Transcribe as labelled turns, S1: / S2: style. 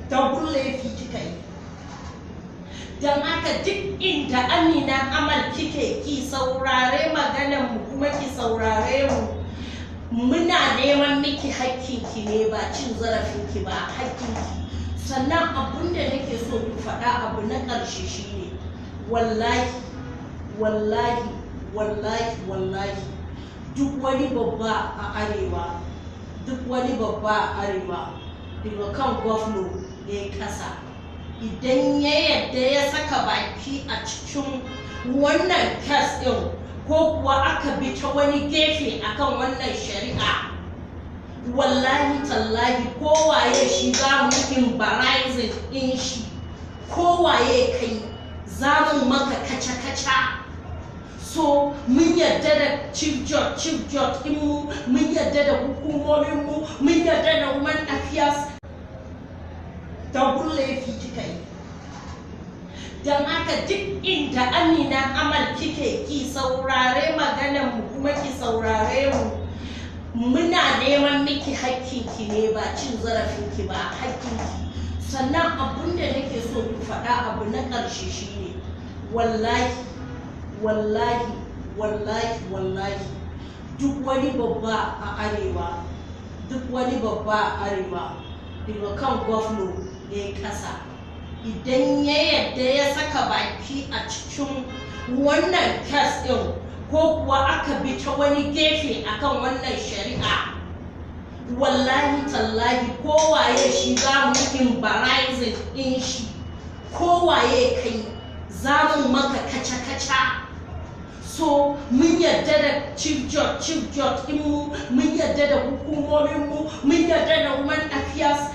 S1: don laifi kika yi. Don haka duk inda Amina Amal kike ki saurare maganar mu kuma ki saurare mu. Muna neman miki hakkinki ne, ba cin zarafinki ba, hakkinki. Sannan abin da nake so ku faɗa abu na ƙarshe shine wallahi duk wani babba a arewa daga kan gwamna ya ƙasa, idan ya yadda ya saka baki a cikin wannan kes ɗin ko kuwa aka bi ta wani gefe akan wannan shari'a, wallahi tallahi kowaye shi za mu embarrassing ɗin shi, kowaye kai za mu maka kaca-kaca. So mun yarda da chief judge ɗinmu, mun yarda da hukumominmu, mun yarda da women affairs. Don laifi kika yi. Don haka duk inda Amina Amal kike ki saurare maganar mu kuma ki saurare mu. Muna neman miki hakkinki ne, ba cin zarafinki ba, hakkinki. Sannan abin da nake so ku faɗa abu na ƙarshe shine wallahi duk wani babba a arewa daga kan gwamna ya ƙasa, idan ya yadda ya saka baki a cikin wannan kes ɗin ko kuwa aka bi ta wani gefe akan wannan shari'a, wallahi tallahi kowaye shi za mu embarrassing ɗin shi, kowaye kai za mu maka kaca-kaca. So mun yarda da chief judge ɗinmu, mun yarda da hukumominmu, mun yarda da women affairs.